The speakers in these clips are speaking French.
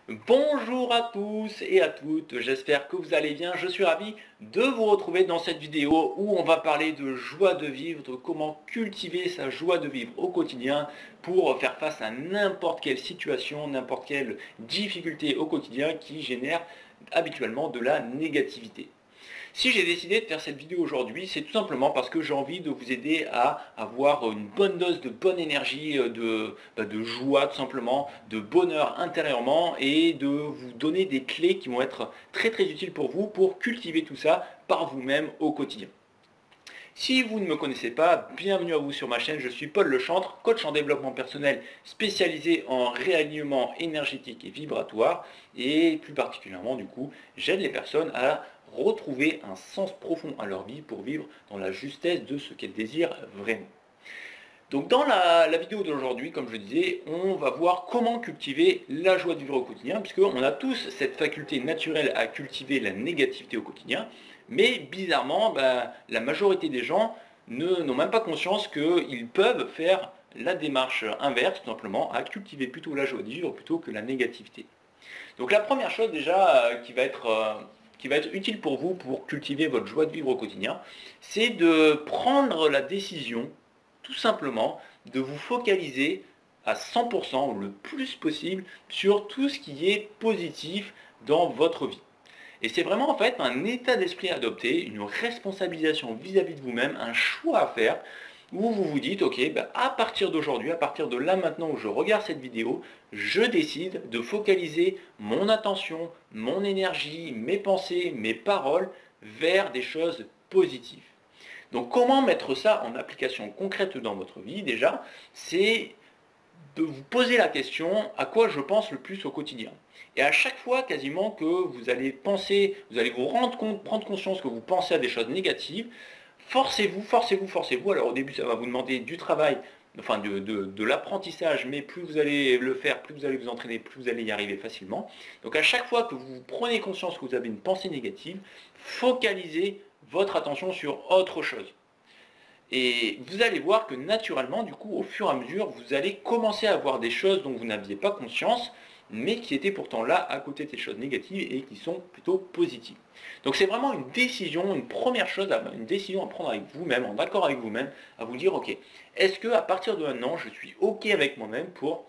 Bonjour à tous et à toutes, j'espère que vous allez bien. Je suis ravi de vous retrouver dans cette vidéo où on va parler de joie de vivre, de comment cultiver sa joie de vivre au quotidien pour faire face à n'importe quelle situation, n'importe quelle difficulté au quotidien qui génère habituellement de la négativité. Si j'ai décidé de faire cette vidéo aujourd'hui, c'est tout simplement parce que j'ai envie de vous aider à avoir une bonne dose de bonne énergie, de joie tout simplement, de bonheur intérieurement et de vous donner des clés qui vont être très très utiles pour vous pour cultiver tout ça par vous-même au quotidien. Si vous ne me connaissez pas, bienvenue à vous sur ma chaîne, je suis Paul Lechantre, coach en développement personnel spécialisé en réalignement énergétique et vibratoire et plus particulièrement du coup, j'aide les personnes à retrouver un sens profond à leur vie pour vivre dans la justesse de ce qu'elles désirent vraiment. Donc dans la vidéo d'aujourd'hui, comme je disais, on va voir comment cultiver la joie de vivre au quotidien, puisqu'on a tous cette faculté naturelle à cultiver la négativité au quotidien, mais bizarrement, la majorité des gens n'ont même pas conscience qu'ils peuvent faire la démarche inverse, tout simplement, à cultiver plutôt la joie de vivre plutôt que la négativité. Donc la première chose déjà qui va être utile pour vous pour cultiver votre joie de vivre au quotidien, c'est de prendre la décision, tout simplement, de vous focaliser à 100% ou le plus possible sur tout ce qui est positif dans votre vie. Et c'est vraiment en fait un état d'esprit à adopter, une responsabilisation vis-à-vis de vous-même, un choix à faire où vous vous dites, ok, à partir d'aujourd'hui, à partir de là maintenant où je regarde cette vidéo, je décide de focaliser mon attention, mon énergie, mes pensées, mes paroles vers des choses positives. Donc comment mettre ça en application concrète dans votre vie déjà? C'est de vous poser la question à quoi je pense le plus au quotidien. Et à chaque fois quasiment que vous allez penser, vous allez vous rendre compte, prendre conscience que vous pensez à des choses négatives, forcez-vous, forcez-vous, forcez-vous. Alors au début ça va vous demander du travail, enfin de l'apprentissage, mais plus vous allez le faire, plus vous allez vous entraîner, plus vous allez y arriver facilement. Donc à chaque fois que vous prenez conscience que vous avez une pensée négative, focalisez votre attention sur autre chose. Et vous allez voir que naturellement, du coup, au fur et à mesure, vous allez commencer à voir des choses dont vous n'aviez pas conscience, mais qui étaient pourtant là à côté de ces choses négatives et qui sont plutôt positives. Donc c'est vraiment une décision, une première chose, une décision à prendre avec vous-même, en accord avec vous-même, à vous dire, ok, est-ce que à partir de maintenant, je suis ok avec moi-même pour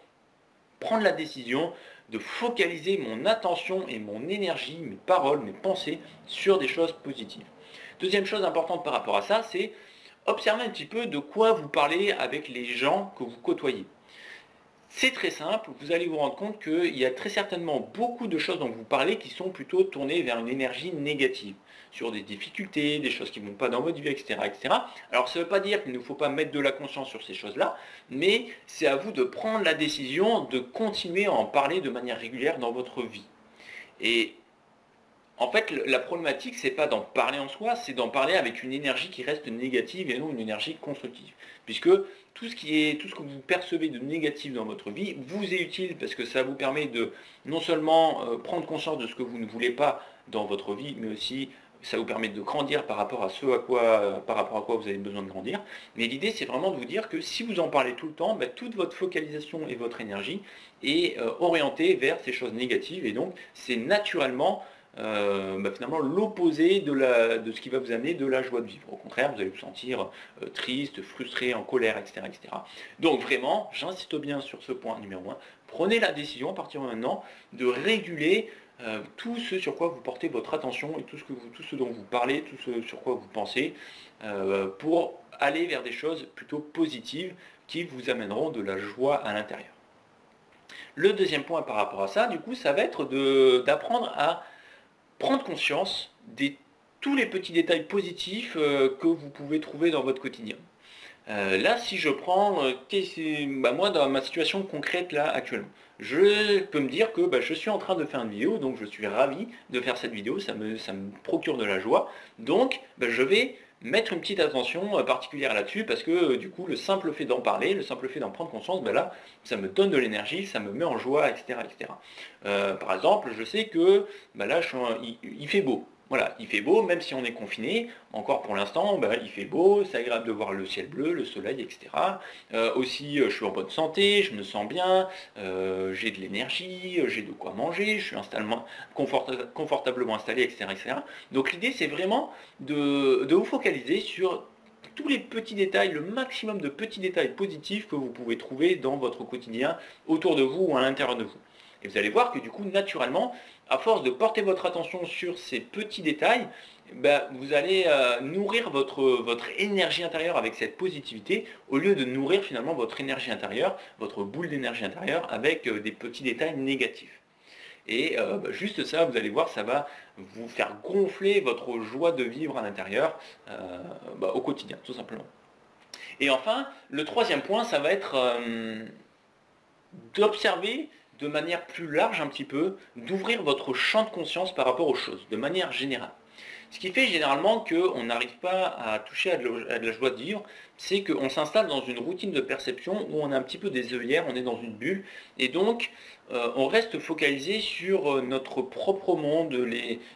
prendre la décision de focaliser mon attention et mon énergie, mes paroles, mes pensées sur des choses positives. Deuxième chose importante par rapport à ça, c'est observez un petit peu de quoi vous parlez avec les gens que vous côtoyez. C'est très simple, vous allez vous rendre compte qu'il y a très certainement beaucoup de choses dont vous parlez qui sont plutôt tournées vers une énergie négative, sur des difficultés, des choses qui ne vont pas dans votre vie, etc., etc. Alors ça ne veut pas dire qu'il ne faut pas mettre de la conscience sur ces choses-là, mais c'est à vous de prendre la décision de continuer à en parler de manière régulière dans votre vie. Et en fait, la problématique, c'est pas d'en parler en soi, c'est d'en parler avec une énergie qui reste négative et non une énergie constructive. Puisque tout ce que vous percevez de négatif dans votre vie vous est utile parce que ça vous permet de non seulement prendre conscience de ce que vous ne voulez pas dans votre vie, mais aussi ça vous permet de grandir par rapport à quoi vous avez besoin de grandir. Mais l'idée, c'est vraiment de vous dire que si vous en parlez tout le temps, toute votre focalisation et votre énergie est orientée vers ces choses négatives et donc c'est naturellement finalement l'opposé de ce qui va vous amener de la joie de vivre. Au contraire, vous allez vous sentir triste, frustré, en colère, etc., etc. Donc vraiment, j'insiste bien sur ce point numéro 1, prenez la décision à partir de maintenant de réguler tout ce sur quoi vous portez votre attention et tout ce dont vous parlez, tout ce sur quoi vous pensez, pour aller vers des choses plutôt positives qui vous amèneront de la joie à l'intérieur. Le deuxième point par rapport à ça, du coup, ça va être d'apprendre à prendre conscience de tous les petits détails positifs que vous pouvez trouver dans votre quotidien. Là, si je prends, moi dans ma situation concrète là actuellement, je peux me dire que je suis en train de faire une vidéo, donc je suis ravi de faire cette vidéo, ça me procure de la joie, donc je vais mettre une petite attention particulière là-dessus parce que du coup le simple fait d'en parler, le simple fait d'en prendre conscience, là ça me donne de l'énergie, ça me met en joie, etc., etc. Par exemple, je sais que là il fait beau. Voilà, il fait beau, même si on est confiné, encore pour l'instant, bah, il fait beau, c'est agréable de voir le ciel bleu, le soleil, etc. Aussi, je suis en bonne santé, je me sens bien, j'ai de l'énergie, j'ai de quoi manger, je suis confortablement installé, etc., etc. Donc l'idée, c'est vraiment de vous focaliser sur tous les petits détails, le maximum de petits détails positifs que vous pouvez trouver dans votre quotidien, autour de vous ou à l'intérieur de vous. Et vous allez voir que du coup, naturellement, à force de porter votre attention sur ces petits détails, ben, vous allez nourrir votre énergie intérieure avec cette positivité, au lieu de nourrir finalement votre énergie intérieure, votre boule d'énergie intérieure, avec des petits détails négatifs. Et bah, juste ça, vous allez voir, ça va vous faire gonfler votre joie de vivre à l'intérieur bah, au quotidien, tout simplement. Et enfin, le troisième point, ça va être d'observer de manière plus large un petit peu, d'ouvrir votre champ de conscience par rapport aux choses, de manière générale. Ce qui fait généralement qu'on n'arrive pas à toucher à de la joie de vivre, c'est qu'on s'installe dans une routine de perception où on a un petit peu des œillères, on est dans une bulle, et donc on reste focalisé sur notre propre monde,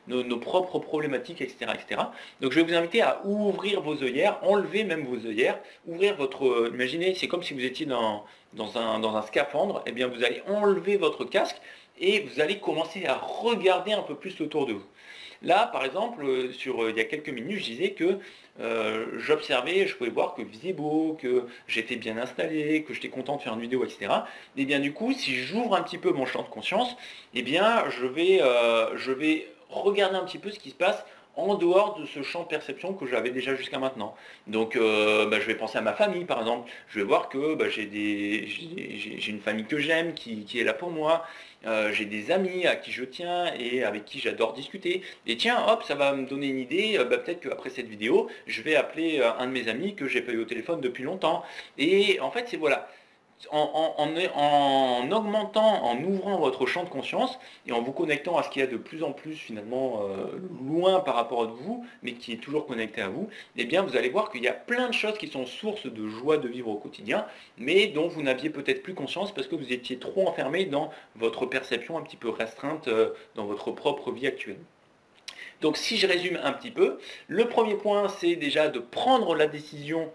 nos propres problématiques, etc., etc. Donc je vais vous inviter à ouvrir vos œillères, enlever même vos œillères, ouvrir votre... imaginez, c'est comme si vous étiez dans un scaphandre, et bien vous allez enlever votre casque et vous allez commencer à regarder un peu plus autour de vous. Là, par exemple, il y a quelques minutes, je disais que j'observais, je pouvais voir que vous faisiez beau, que j'étais bien installé, que j'étais content de faire une vidéo, etc. Et bien du coup, si j'ouvre un petit peu mon champ de conscience, eh bien je vais regarder un petit peu ce qui se passe en dehors de ce champ de perception que j'avais déjà jusqu'à maintenant. Donc bah, je vais penser à ma famille par exemple, je vais voir que bah, j'ai une famille que j'aime, qui est là pour moi, j'ai des amis à qui je tiens et avec qui j'adore discuter. Et tiens, hop, ça va me donner une idée, bah, peut-être qu'après cette vidéo, je vais appeler un de mes amis que j'ai pas eu au téléphone depuis longtemps. Et en fait, c'est voilà, en augmentant, en ouvrant votre champ de conscience et en vous connectant à ce qu'il y a de plus en plus finalement loin par rapport à vous, mais qui est toujours connecté à vous, eh bien vous allez voir qu'il y a plein de choses qui sont sources de joie de vivre au quotidien, mais dont vous n'aviez peut-être plus conscience parce que vous étiez trop enfermé dans votre perception un petit peu restreinte dans votre propre vie actuelle. Donc si je résume un petit peu, le premier point c'est déjà de prendre la décision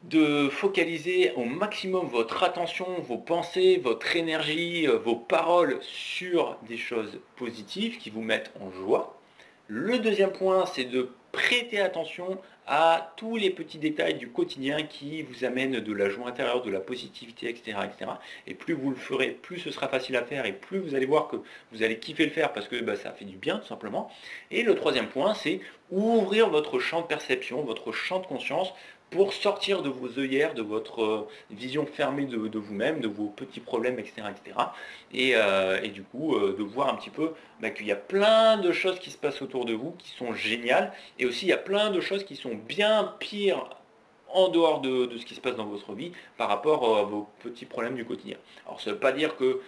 de focaliser au maximum votre attention, vos pensées, votre énergie, vos paroles sur des choses positives qui vous mettent en joie. Le deuxième point, c'est de prêter attention à tous les petits détails du quotidien qui vous amènent de la joie intérieure, de la positivité, etc., etc. Et plus vous le ferez, plus ce sera facile à faire et plus vous allez voir que vous allez kiffer le faire parce que bah, ça fait du bien tout simplement. Et le troisième point, c'est ouvrir votre champ de perception, votre champ de conscience pour sortir de vos œillères, de votre vision fermée de vous-même, de vos petits problèmes, etc. etc. Et du coup, de voir un petit peu bah, qu'il y a plein de choses qui se passent autour de vous, qui sont géniales, et aussi il y a plein de choses qui sont bien pires en dehors de ce qui se passe dans votre vie par rapport à vos petits problèmes du quotidien. Alors ça ne veut pas dire que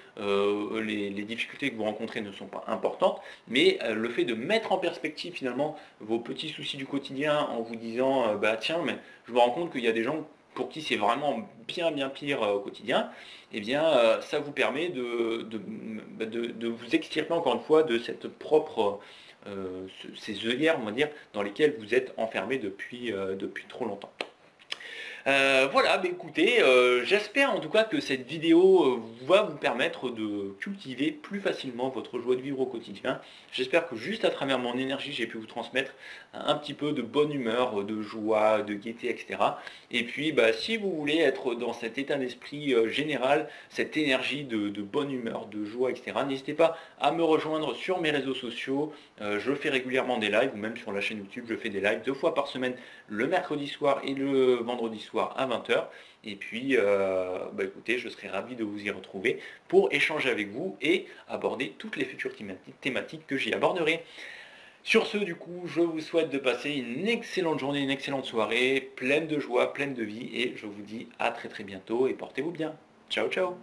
les difficultés que vous rencontrez ne sont pas importantes, mais le fait de mettre en perspective finalement vos petits soucis du quotidien en vous disant bah tiens, mais je me rends compte qu'il y a des gens pour qui c'est vraiment bien pire au quotidien, eh bien ça vous permet de vous extirper encore une fois de cette propre ces œillères, on va dire, dans lesquelles vous êtes enfermé depuis trop longtemps. Voilà, bah écoutez, j'espère en tout cas que cette vidéo va vous permettre de cultiver plus facilement votre joie de vivre au quotidien. J'espère que juste à travers mon énergie, j'ai pu vous transmettre un petit peu de bonne humeur, de joie, de gaieté, etc. Et puis, bah, si vous voulez être dans cet état d'esprit général, cette énergie de bonne humeur, de joie, etc., n'hésitez pas à me rejoindre sur mes réseaux sociaux. Je fais régulièrement des lives, ou même sur la chaîne YouTube, je fais des lives 2 fois par semaine, le mercredi soir et le vendredi soir à 20h. Et puis, bah écoutez, je serai ravi de vous y retrouver pour échanger avec vous et aborder toutes les futures thématiques que j'y aborderai. Sur ce, du coup, je vous souhaite de passer une excellente journée, une excellente soirée, pleine de joie, pleine de vie, et je vous dis à très bientôt et portez-vous bien. Ciao, ciao!